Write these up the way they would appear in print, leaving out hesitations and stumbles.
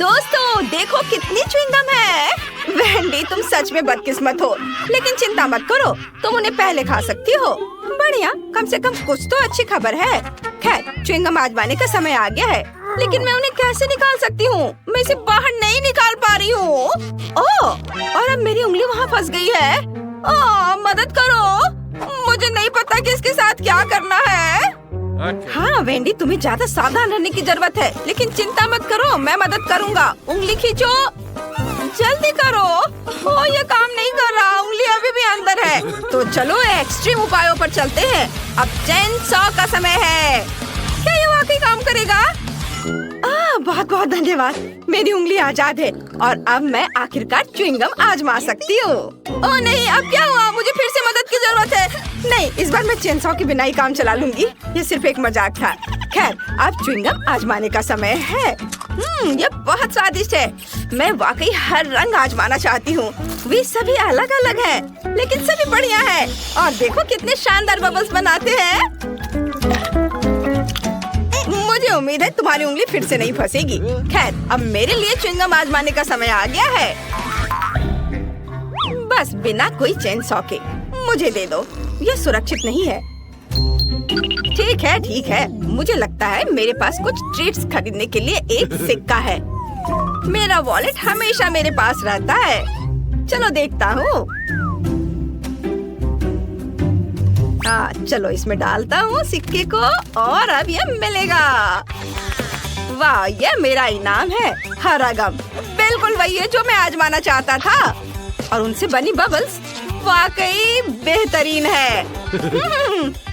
दोस्तों देखो कितनी च्युइंगम है। वेंडी तुम सच में बदकिस्मत हो, लेकिन चिंता मत करो, तुम उन्हें पहले खा सकती हो। बढ़िया, कम से कम कुछ तो अच्छी खबर है। खैर च्युइंगम आजमाने का समय आ गया है, लेकिन मैं उन्हें कैसे निकाल सकती हूँ? मैं इसे बाहर नहीं निकाल पा रही हूँ। ओह, और अब मेरी उंगली वहाँ फंस गई है। ओह, मदद करो, मुझे नहीं पता कि इसके साथ क्या करना है। हाँ वेंडी, तुम्हें ज्यादा सावधान रहने की जरूरत है, लेकिन चिंता मत करो, मैं मदद करूँगा। उंगली खींचो, जल्दी करो। ओह, ये काम नहीं कर रहा, उंगली अभी भी अंदर है। तो चलो एक्सट्रीम उपायों पर चलते हैं। अब चेन सॉ का समय है। क्या ये वाकई काम करेगा? बहुत बहुत धन्यवाद, मेरी उंगली आजाद है और अब मैं आखिरकार च्युइंगम आजमा सकती हूँ। ओह नहीं, अब क्या हुआ? मुझे फिर से मदद की जरूरत है। नहीं, इस बार मैं चेन सॉ के बिना ही काम चला लूंगी। ये सिर्फ एक मजाक था। खैर, अब च्युइंगम आजमाने का समय है। ये बहुत स्वादिष्ट है। मैं वाकई हर रंग आजमाना चाहती हूँ। वे सभी अलग अलग हैं, लेकिन सभी बढ़िया है। और देखो कितने शानदार बबल्स बनाते हैं। मुझे उम्मीद है तुम्हारी उंगली फिर से नहीं फंसेगी। खैर, अब मेरे लिए च्युइंगम आजमाने का समय आ गया है। बस बिना कोई चेन सॉ के मुझे दे दो, ये सुरक्षित नहीं है। ठीक है, मुझे लगता है मेरे पास कुछ ट्रीट्स खरीदने के लिए एक सिक्का है। मेरा वॉलेट हमेशा मेरे पास रहता है। चलो देखता हूँ। चलो इसमें डालता हूँ सिक्के को और अब ये मिलेगा। वाह, ये मेरा इनाम है, हरा गम। बिल्कुल वही है जो मैं आजमाना चाहता था। और उनसे बनी बबल्स वाकई बेहतरीन है।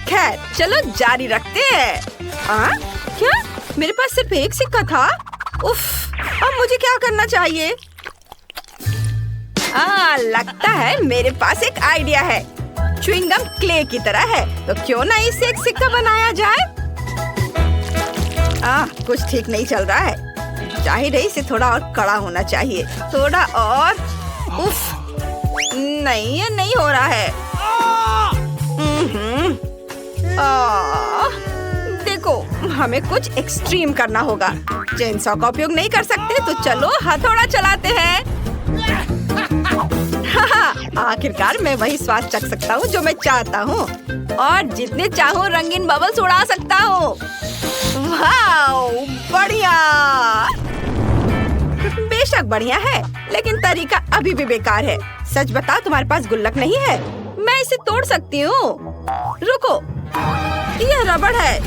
खैर, चलो जारी रखते हैं। क्या? मेरे पास सिर्फ एक सिक्का था? उफ, अब मुझे क्या करना चाहिए? लगता है मेरे पास एक आइडिया है। च्युइंगम क्ले की तरह है, तो क्यों ना इससे एक सिक्का बनाया जाए? कुछ ठीक नहीं चल रहा है। जाहिर है इसे थोड़ा और कड़ा होना चाहिए। थोड़ा और। उफ, नहीं, ये नहीं हो रहा है। देखो, हमें कुछ एक्सट्रीम करना होगा। चेन सॉ का उपयोग नहीं कर सकते, तो चलो हथौड़ा चलाते हैं। आखिरकार मैं वही स्वाद चख सकता हूँ जो मैं चाहता हूँ, और जितने चाहूँ रंगीन बबल्स उड़ा सकता हूँ। वाओ, बढ़िया। बेशक बढ़िया है, लेकिन तरीका अभी भी बेकार है। सच बता, तुम्हारे पास गुल्लक नहीं है? मैं इसे तोड़ सकती हूँ। रुको, यह रबड़ है,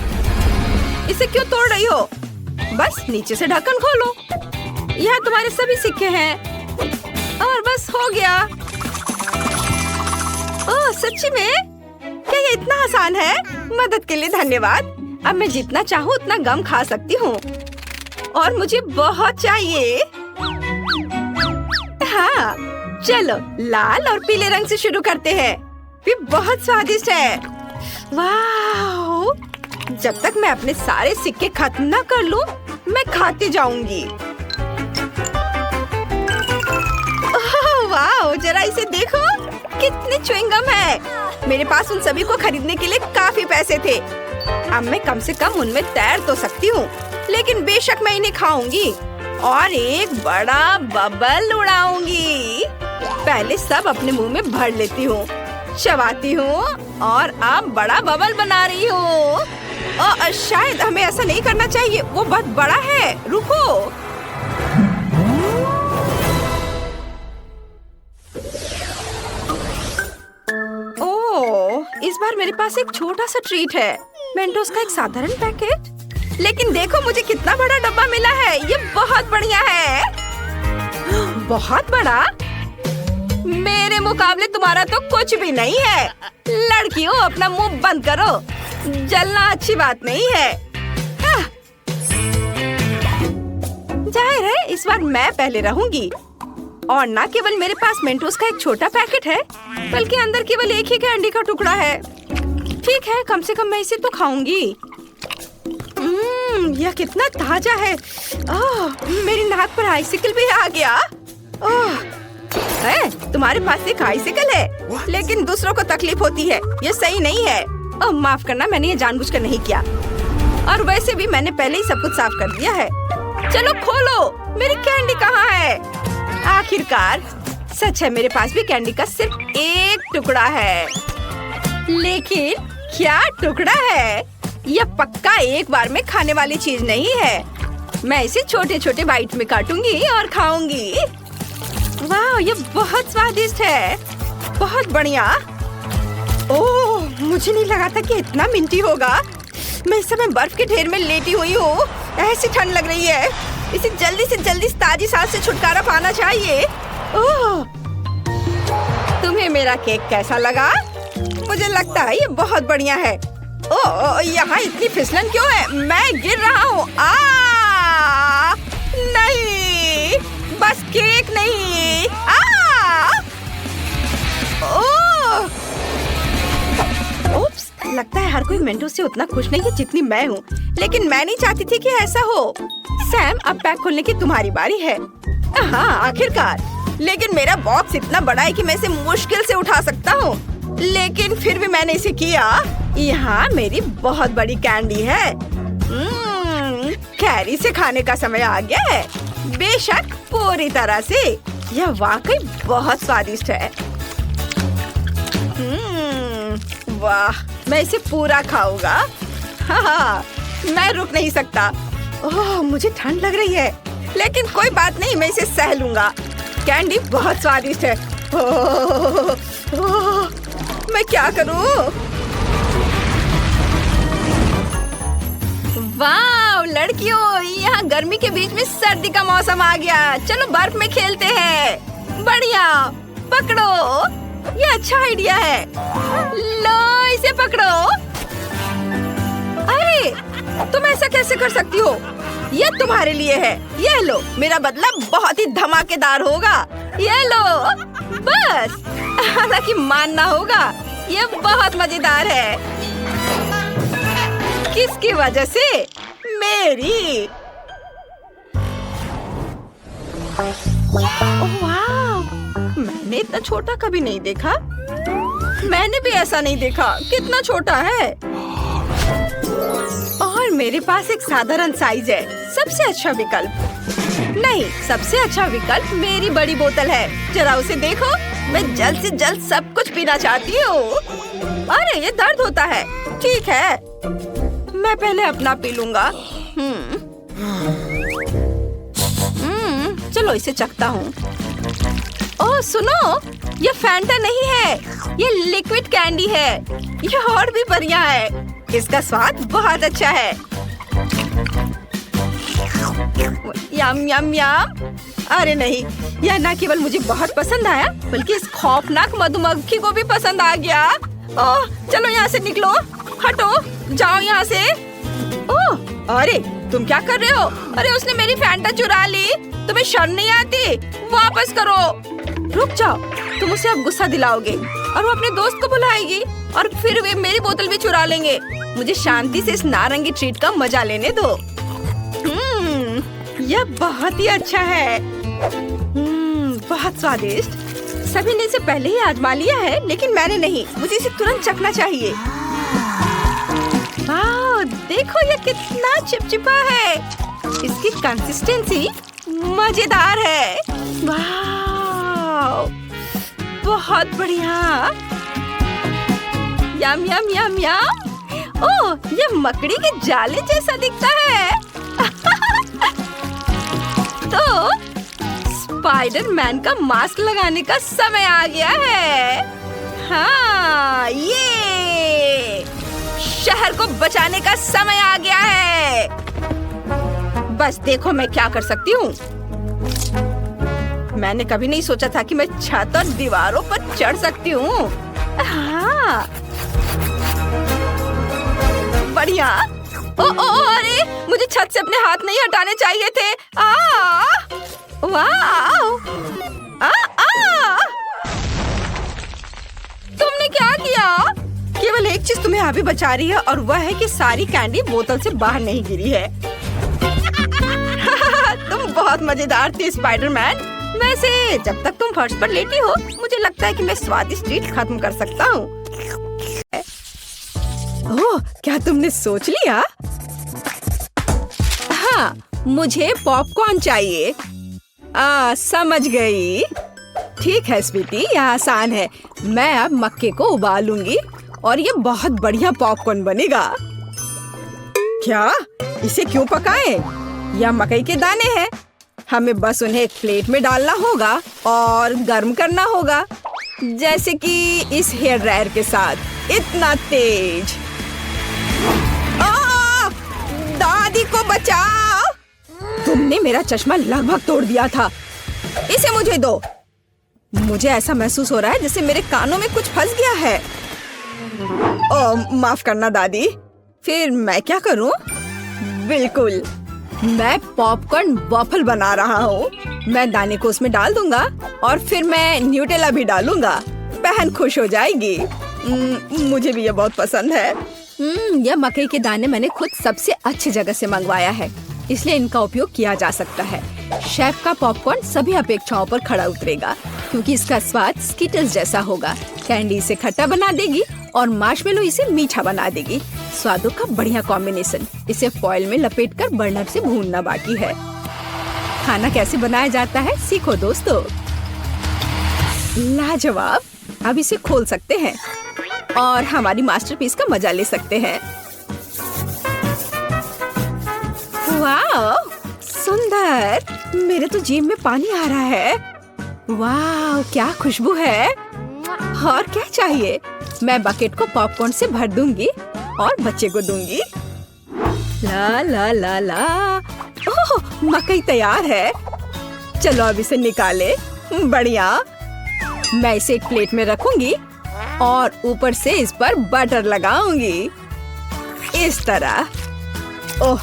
इसे क्यों तोड़ रही हो? बस नीचे से ढक्कन खोलो। यहाँ तुम्हारे सभी सिक्के हैं और बस हो गया। ओह, सच्ची में? क्या ये इतना आसान है? मदद के लिए धन्यवाद। अब मैं जितना चाहूँ उतना गम खा सकती हूँ, और मुझे बहुत चाहिए। हाँ, चलो लाल और पीले रंग से शुरू करते हैं। ये बहुत स्वादिष्ट है। वाह! जब तक मैं अपने सारे सिक्के खत्म न कर लूं, मैं खाती जाऊंगी। वाह, जरा इसे देखो, कितने च्युइंगम है। मेरे पास उन सभी को खरीदने के लिए काफी पैसे थे। अब मैं कम से कम उनमें तैर तो सकती हूँ, लेकिन बेशक मैं इन्हें खाऊंगी और एक बड़ा बबल उड़ाऊंगी। पहले सब अपने मुंह में भर लेती हूँ, चबाती हूँ और अब बड़ा बबल बना रही हूँ। शायद हमें ऐसा नहीं करना चाहिए, वो बहुत बड़ा है। रुको। इस बार मेरे पास एक छोटा सा ट्रीट है, मेंटोस का एक साधारण पैकेट। लेकिन देखो मुझे कितना बड़ा डब्बा मिला है, ये बहुत बढ़िया है। बहुत बड़ा? मेरे मुकाबले तुम्हारा तो कुछ भी नहीं है। लड़कियों, अपना मुंह बंद करो, जलना अच्छी बात नहीं है। जाहिर है इस बार मैं पहले रहूंगी। और न केवल मेरे पास मेंटोस का एक छोटा पैकेट है, बल्कि अंदर केवल एक ही कैंडी का टुकड़ा है। ठीक है, कम से कम मैं इसे तो खाऊंगी। यह कितना ताजा है। मेरी नाक पर आइसिकल भी आ गया। तुम्हारे पास एक आइसिकल है, लेकिन दूसरों को तकलीफ होती है, ये सही नहीं है। माफ करना, मैंने ये जानबूझकर नहीं किया। और वैसे भी मैंने पहले ही सब कुछ साफ कर दिया है। चलो खोलो, मेरी कैंडी कहाँ है? आखिरकार सच है, मेरे पास भी कैंडी का सिर्फ एक टुकड़ा है। लेकिन क्या टुकड़ा है? यह पक्का एक बार में खाने वाली चीज नहीं है। मैं इसे छोटे छोटे बाइट में काटूंगी और खाऊंगी। वाह, ये बहुत स्वादिष्ट है, बहुत बढ़िया। ओह, मुझे नहीं लगा था कि इतना मिंटी होगा। मैं इस समय बर्फ के ढेर में लेटी हुई हूँ। ऐसी ठंड लग रही है, इसे जल्दी से जल्दी ताजी सांस से छुटकारा पाना चाहिए। ओह, तुम्हें मेरा केक कैसा लगा? मुझे लगता है ये बहुत बढ़िया है। ओह, यहाँ इतनी फिसलन क्यों है? मैं गिर रहा हूँ। नहीं, बस केक नहीं। ओह, उप्स, लगता है हर कोई मेंटो से उतना खुश नहीं है जितनी मैं हूँ। लेकिन मैं नहीं चाहती थी कि ऐसा हो। सैम, अब पैक खोलने की तुम्हारी बारी है। हाँ, आखिरकार। लेकिन मेरा बॉक्स इतना बड़ा है कि मैं इसे मुश्किल से उठा सकता हूँ। लेकिन फिर भी मैंने इसे किया। यहाँ मेरी बहुत बड़ी कैंडी है। कैरी से खाने का समय आ गया है। बेशक, पूरी तरह से। यह वाकई बहुत स्वादिष्ट है। वाह, मैं इसे पूरा खाऊंगा। हाँ, मैं रुक नहीं सकता। ओह, मुझे ठंड लग रही है, लेकिन कोई बात नहीं, मैं इसे सह लूंगा। कैंडी बहुत स्वादिष्ट है। ओह, मैं क्या करूं? वाह लड़कियों, यहाँ गर्मी के बीच में सर्दी का मौसम आ गया। चलो बर्फ में खेलते हैं। बढ़िया, पकड़ो, ये अच्छा आइडिया है। लो, इसे पकड़ो। अरे, तुम ऐसा कैसे कर सकती हो? ये तुम्हारे लिए है। ये लो, मेरा बदला बहुत ही धमाकेदार होगा। ये लो, बस। हालांकि मानना होगा, ये बहुत मजेदार है। किसकी वजह से? मेरी। वाह, मैंने इतना छोटा कभी नहीं देखा। मैंने भी ऐसा नहीं देखा। कितना छोटा है। और मेरे पास एक साधारण साइज है। सबसे अच्छा विकल्प नहीं, सबसे अच्छा विकल्प मेरी बड़ी बोतल है। जरा उसे देखो। मैं जल्द से जल्द सब कुछ पीना चाहती हूँ। अरे, ये दर्द होता है। ठीक है, मैं पहले अपना पी लूंगा। चलो इसे चखता हूँ। ओह सुनो, ये फैंटा नहीं है, ये लिक्विड कैंडी है। ये और भी बढ़िया है। इसका स्वाद बहुत अच्छा है। यम यम यम। अरे नहीं, यह न केवल मुझे बहुत पसंद आया, बल्कि इस खौफनाक मधुमक्खी को भी पसंद आ गया। ओह, चलो यहाँ से निकलो। हटो, जाओ यहाँ से। ओह, अरे तुम क्या कर रहे हो? अरे, उसने मेरी फैंटा चुरा ली। तुम्हें शर्म नहीं आती? वापस करो। रुक जाओ, तुम उसे अब गुस्सा दिलाओगे और वो अपने दोस्त को बुलाएगी और फिर वे मेरी बोतल भी चुरा लेंगे। मुझे शांति से इस नारंगी ट्रीट का मजा लेने दो। यह बहुत ही अच्छा है। बहुत स्वादिष्ट। सभी ने इसे पहले ही आजमा लिया है, लेकिन मैंने नहीं। मुझे इसे तुरंत चखना चाहिए। वाह, देखो ये कितना चिपचिपा है। इसकी कंसिस्टेंसी मजेदार है। वाह, बहुत बढ़िया। यम यम यम यम। ओह, ये मकड़ी के जाले जैसा दिखता है। तो स्पाइडरमैन का मास्क लगाने का समय आ गया है। हाँ, ये शहर को बचाने का समय आ गया है। बस देखो मैं क्या कर सकती हूँ। मैंने कभी नहीं सोचा था कि मैं छत और दीवारों पर चढ़ सकती हूँ। हाँ, बढ़िया। अरे, मुझे छत से अपने हाथ नहीं हटाने चाहिए थे। वाह! तुमने क्या किया? केवल एक चीज तुम्हें अभी बचा रही है और वह है कि सारी कैंडी बोतल से बाहर नहीं गिरी है। तुम बहुत मजेदार थी स्पाइडरमैन। वैसे जब तक तुम फर्श पर लेटी हो, मुझे लगता है कि मैं स्वादिष्ट ट्रीट खत्म कर सकता हूँ। ओह, क्या तुमने सोच लिया? हाँ, मुझे पॉपकॉर्न चाहिए। समझ गई। ठीक है स्वीटी, यह आसान है। मैं अब मक्के को उबालूंगी और ये बहुत बढ़िया पॉपकॉर्न बनेगा। क्या? इसे क्यों पकाएं? यह मकई के दाने हैं। हमें बस उन्हें एक प्लेट में डालना होगा और गर्म करना होगा, जैसे कि इस हेयर ड्रायर के साथ। इतना तेज। दादी को बचाओ! तुमने मेरा चश्मा लगभग तोड़ दिया था। इसे मुझे दो। मुझे ऐसा महसूस हो रहा है जैसे मेरे कानों में कुछ फंस गया है। माफ करना दादी। फिर मैं क्या करूं? बिल्कुल, मैं पॉपकॉर्न वॉफल बना रहा हूँ। मैं दाने को उसमें डाल दूंगा और फिर मैं न्यूटेला भी डालूंगा। बहन खुश हो जाएगी। मुझे भी ये बहुत पसंद है। यह मकई के दाने मैंने खुद सबसे अच्छी जगह से मंगवाया है, इसलिए इनका उपयोग किया जा सकता है। शेफ का पॉपकॉर्न सभी अपेक्षाओं पर खड़ा उतरेगा, क्योंकि इसका स्वाद स्किटल्स जैसा होगा। कैंडी इसे खट्टा बना देगी और मार्शमेलो इसे मीठा बना देगी। स्वादों का बढ़िया कॉम्बिनेशन। इसे फॉइल में लपेटकर बर्नर से भूनना बाकी है। खाना कैसे बनाया जाता है सीखो दोस्तों। लाजवाब। अब इसे खोल सकते हैं और हमारी मास्टरपीस का मजा ले सकते हैं। वाह, सुंदर। मेरे तो जीभ में पानी आ रहा है। वाह, क्या खुशबू है। और क्या चाहिए? मैं बकेट को पॉपकॉर्न से भर दूंगी और बच्चे को दूंगी। ला ला ला ला। ओह, मकई तैयार है। चलो अब इसे निकाले। बढ़िया। मैं इसे एक प्लेट में रखूंगी और ऊपर से इस पर बटर लगाऊंगी, इस तरह। ओह,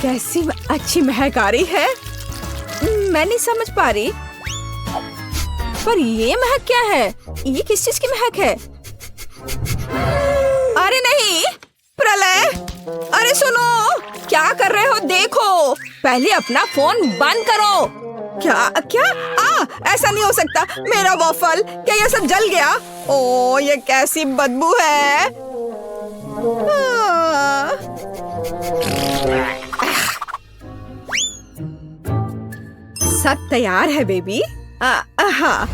कैसी अच्छी महक आ रही है। मैं नहीं समझ पा रही, पर ये महक क्या है? ये किस चीज की महक है? अरे नहीं, प्रलय! अरे सुनो, क्या कर रहे हो? देखो, पहले अपना फोन बंद करो। क्या क्या? ऐसा नहीं हो सकता। मेरा वॉफल, क्या ये सब जल गया? ओ, ये कैसी बदबू है। सब तैयार है बेबी। हाँ।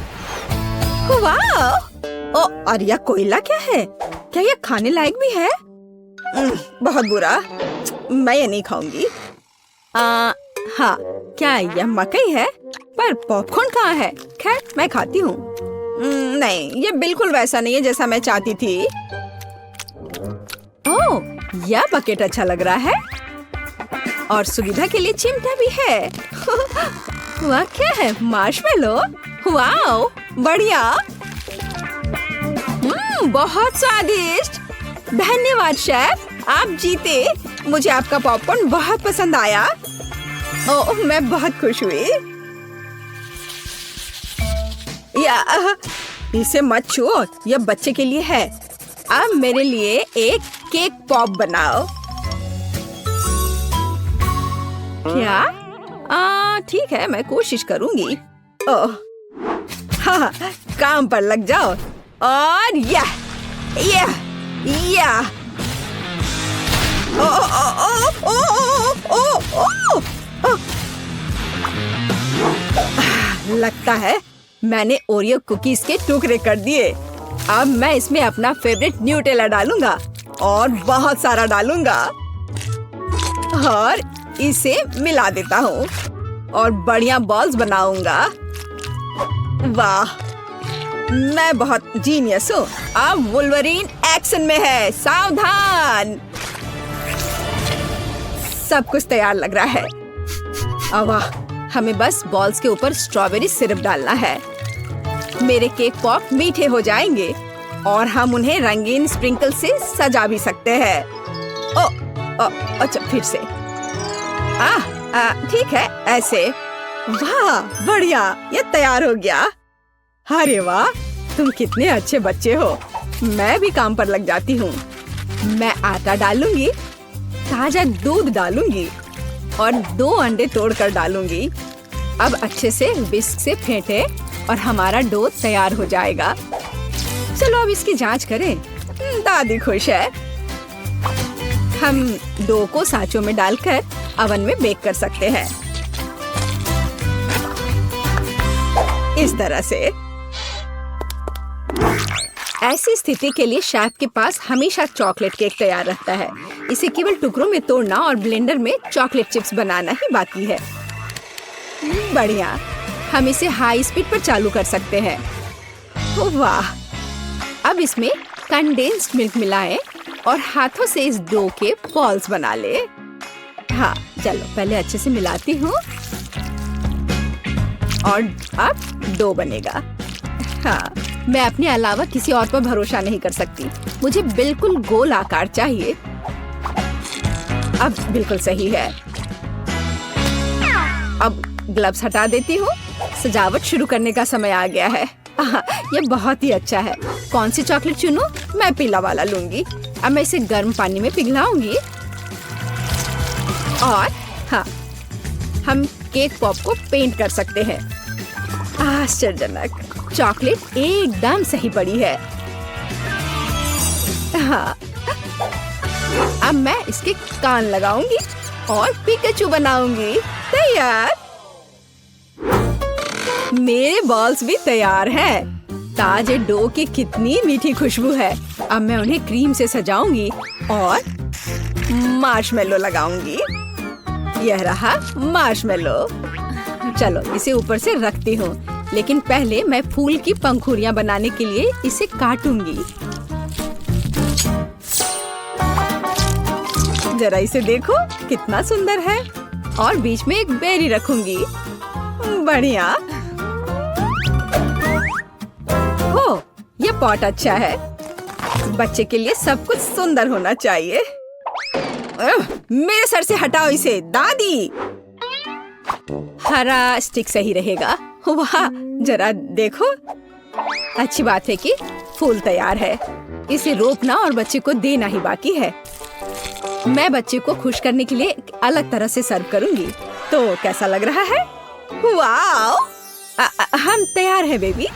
वाह! ओ, और यह कोयला क्या है? क्या यह खाने लायक भी है? बहुत बुरा। मैं ये नहीं खाऊंगी। हाँ, क्या यह मकई है? पर पॉपकॉर्न कहाँ है? खैर, मैं खाती हूँ। नहीं, ये बिल्कुल वैसा नहीं है जैसा मैं चाहती थी। ओह, यह बकेट अच्छा लग रहा है और सुविधा के लिए चिमटा भी है। वह क्या है? मार्शमेलो? वाओ, बढ़िया। बहुत स्वादिष्ट। धन्यवाद शेफ, आप जीते। मुझे आपका पॉपकॉर्न बहुत पसंद आया। ओह, मैं बहुत खुश हुई। इसे मत छुओ, यह बच्चे के लिए है। अब मेरे लिए एक केक पॉप बनाओ। क्या? ठीक है, मैं कोशिश करूंगी। ओह, हाँ, काम पर लग जाओ। और या ओ ओ ओ ओ ओ ओ ओ। लगता है मैंने ओरियो कुकीज के टुकड़े कर दिए। अब मैं इसमें अपना फेवरेट न्यूटेला डालूंगा और बहुत सारा डालूंगा और इसे मिला देता हूँ और बढ़िया बॉल्स बनाऊंगा। वाह, मैं बहुत जीनियस हूँ। अब वुल्वरीन एक्शन में है, सावधान। सब कुछ तैयार लग रहा है। वाह, हमें बस बॉल्स के ऊपर स्ट्रॉबेरी सिरप डालना है। मेरे केक पॉप मीठे हो जाएंगे और हम उन्हें रंगीन स्प्रिंकल से सजा भी सकते हैं। अच्छा, फिर से। ठीक है, ऐसे। वाह, बढ़िया, ये तैयार हो गया। अरे वाह, तुम कितने अच्छे बच्चे हो। मैं भी काम पर लग जाती हूँ। मैं आटा डालूंगी, ताजा दूध डालूंगी और 2 अंडे तोड़कर डालूंगी। अब अच्छे से विस्क से फेंटे और हमारा डो तैयार हो जाएगा। चलो अब इसकी जांच करें। दादी खुश है। हम डो को सांचों में डालकर ओवन में बेक कर सकते हैं। इस तरह से। ऐसी स्थिति के लिए शेफ के पास हमेशा चॉकलेट केक तैयार रहता है। इसे केवल टुकड़ों में तोड़ना और ब्लेंडर में चॉकलेट चिप्स बनाना ही बाकी है। बढ़िया, हम इसे हाई स्पीड पर चालू कर सकते हैं। वाह! अब इसमें कंडेंस्ड मिल्क मिलाएं और हाथों से इस डो के बॉल्स बना ले। हाँ, चलो पहले अच्छे से मिलाती हूँ और अब डो बनेगा। हाँ, मैं अपने अलावा किसी और पर भरोसा नहीं कर सकती। मुझे बिल्कुल गोल आकार चाहिए। अब बिल्कुल सही है। अब ग्लव्स हटा देती हूँ। सजावट शुरू करने का समय आ गया है। ये बहुत ही अच्छा है। कौन सी चॉकलेट चुनूं? मैं पीला वाला लूंगी। अब मैं इसे गर्म पानी में पिघलाऊंगी और हाँ, हम केक पॉप को पेंट कर सकते हैं। आश्चर्यजनक, चॉकलेट एकदम सही पड़ी है। हाँ, अब मैं इसके कान लगाऊंगी और पिकाचू बनाऊंगी। तैयार। मेरे बॉल्स भी तैयार हैं। ताजे डो की कितनी मीठी खुशबू है। अब मैं उन्हें क्रीम से सजाऊंगी और मार्शमेलो लगाऊंगी। यह रहा मार्शमेलो। चलो इसे ऊपर से रखती हूँ, लेकिन पहले मैं फूल की पंखुड़ियाँ बनाने के लिए इसे काटूंगी। जरा इसे देखो, कितना सुंदर है। और बीच में एक बेरी रखूंगी। बढ़िया। ओह, ये पॉट अच्छा है। बच्चे के लिए सब कुछ सुंदर होना चाहिए। मेरे सर से हटाओ इसे, दादी। हरा स्टिक सही रहेगा। वाह, जरा देखो। अच्छी बात है कि फूल तैयार है। इसे रोपना और बच्चे को देना ही बाकी है। मैं बच्चे को खुश करने के लिए अलग तरह से सर्व करूंगी। तो कैसा लग रहा है? वाओ! हम तैयार हैं बेबी।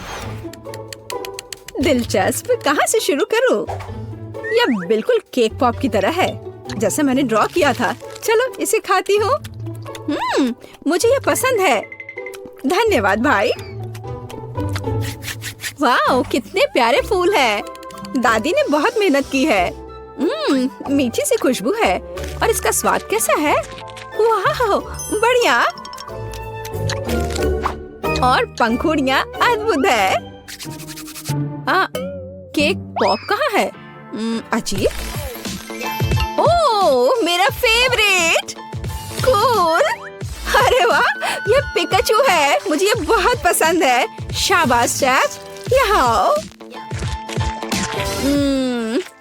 दिलचस्प, कहाँ से शुरू करूं? यह बिल्कुल केक पॉप की तरह है, जैसे मैंने ड्रॉ किया था। चलो इसे खाती हूँ। मुझे यह पसंद है। धन्यवाद भाई। वाह, कितने प्यारे फूल हैं। दादी ने बहुत मेहनत की है। मीठी सी खुशबू है। और इसका स्वाद कैसा है? वाह, बढ़िया। और पंखुड़ियाँ अद्भुत है। केक पॉप कहाँ है? अजीब। ओह, मेरा फेवरेट। कूल। अरे वाह, ये पिकाचू है। मुझे ये बहुत पसंद है। शाबाश शेफ, यहाँ आओ।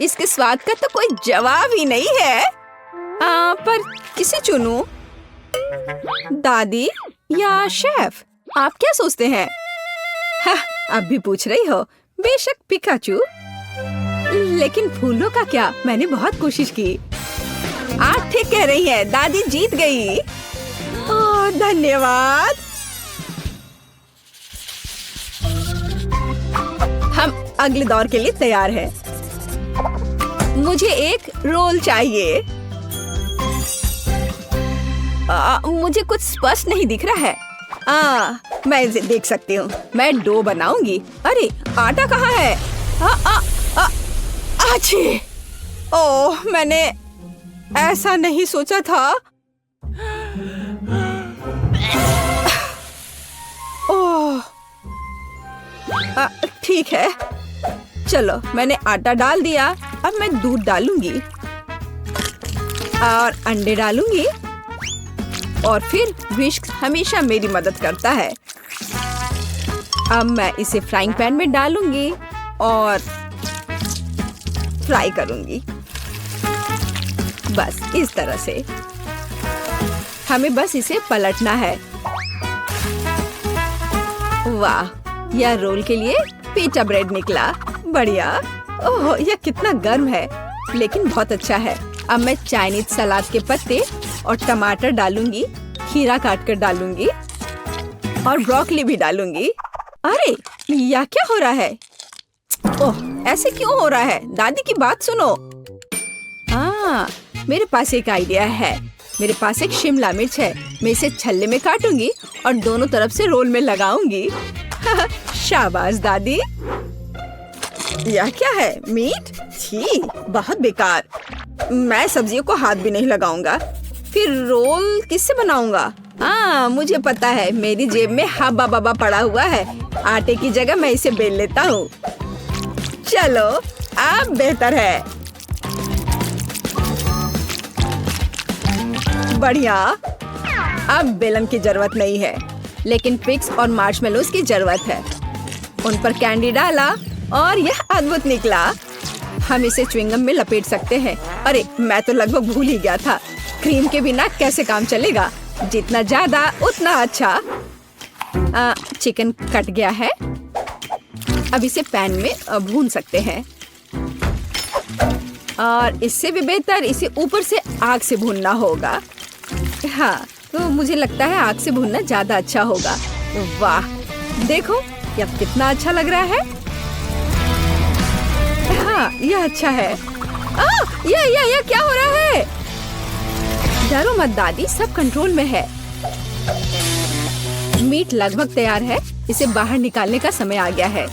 इसके स्वाद का तो कोई जवाब ही नहीं है। पर किसे चुनूं? दादी या शेफ? आप क्या सोचते हैं? अब भी पूछ रही हो। बेशक पिकाचू। लेकिन फूलों का क्या? मैंने बहुत कोशिश की। आप ठीक कह रही हैं, दादी जीत गई। ओह, धन्यवाद। हम अगले दौर के लिए तैयार हैं। मुझे एक रोल चाहिए। मुझे कुछ स्पष्ट नहीं दिख रहा है। मैं इसे देख सकती हूँ। मैं डो बनाऊंगी। अरे, आटा कहाँ है? अच्छी। ओह, मैंने ऐसा नहीं सोचा था। ओह, ठीक है। चलो, मैंने आटा डाल दिया। अब मैं दूध डालूंगी और अंडे डालूंगी। और फिर विस्क हमेशा मेरी मदद करता है। अब मैं इसे फ्राइंग पैन में डालूंगी और फ्राई करूंगी। बस इस तरह से। हमें बस इसे पलटना है। वाह, यह रोल के लिए पीटा ब्रेड निकला। बढ़िया। ओह, यह कितना गर्म है, लेकिन बहुत अच्छा है। अब मैं चाइनीज सलाद के पत्ते और टमाटर डालूंगी। खीरा काट कर डालूंगी और ब्रोकली भी डालूंगी। अरे, यह क्या हो रहा है? ओह, ऐसे क्यों हो रहा है? दादी की बात सुनो। मेरे पास एक आइडिया है। मेरे पास एक शिमला मिर्च है। मैं इसे छल्ले में काटूंगी और दोनों तरफ से रोल में लगाऊंगी। शाबाश दादी। यह क्या है? मीट? छी, बहुत बेकार। मैं सब्जियों को हाथ भी नहीं लगाऊंगा। फिर रोल किससे बनाऊंगा? हाँ, मुझे पता है, मेरी जेब में हब्बा बब्बा पड़ा हुआ है। आटे की जगह मैं इसे बेल लेता हूँ। चलो, अब बेहतर है। बढ़िया। अब बेलन की जरूरत नहीं है, लेकिन पिक्स और मार्शमेलोज की जरूरत है। उन पर कैंडी डाला और यह अद्भुत निकला। हम इसे च्युइंगम में लपेट सकते हैं। अरे, मैं तो लगभग भूल ही गया था। क्रीम के बिना कैसे काम चलेगा? जितना ज्यादा उतना अच्छा। चिकन कट गया है। अब इसे पैन में भून सकते हैं, और इससे भी बेहतर इसे ऊपर से आग से भूनना होगा। हाँ, तो मुझे लगता है आग से भूनना ज्यादा अच्छा होगा। वाह, देखो यह कितना अच्छा लग रहा है। हाँ, यह अच्छा है। यह क्या हो रहा है? डरो मत दादी, सब कंट्रोल में है। मीट लगभग तैयार है। इसे बाहर निकालने का समय आ गया है।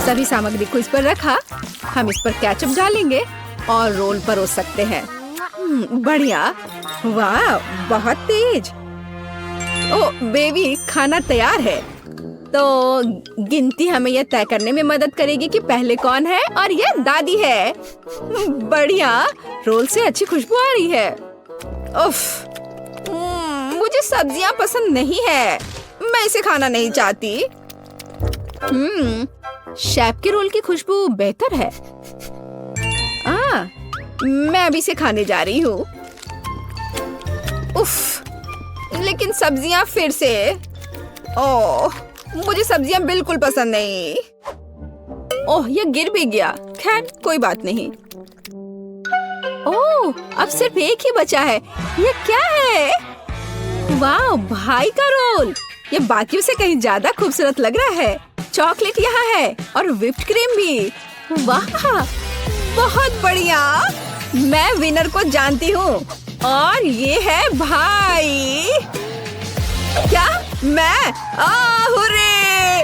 सभी सामग्री को इस पर रखा। हम इस पर केचप डालेंगे और रोल परोस सकते हैं। बढ़िया। वाह, बहुत तेज। ओ बेबी, खाना तैयार है। तो गिनती हमें यह तय करने में मदद करेगी कि पहले कौन है, और यह दादी है। बढ़िया, रोल से अच्छी खुशबू आ रही है। उफ, मुझे सब्जियां पसंद नहीं है। मैं इसे खाना नहीं चाहती। शेफ के रोल की खुशबू बेहतर है। मैं अभी इसे खाने जा रही हूँ। उफ, लेकिन सब्जियां फिर से। ओह, मुझे सब्जियां बिल्कुल पसंद नहीं। ओह, यह गिर भी गया। खैर, कोई बात नहीं। ओह, अब सिर्फ एक ही बचा है। यह क्या है? वाह, भाई का रोल। ये बाकियों से कहीं ज्यादा खूबसूरत लग रहा है। चॉकलेट यहाँ है और व्हिप्ड क्रीम भी। वाह, बहुत बढ़िया। मैं विनर को जानती हूँ, और ये है भाई। क्या? मैं? हुर्रे!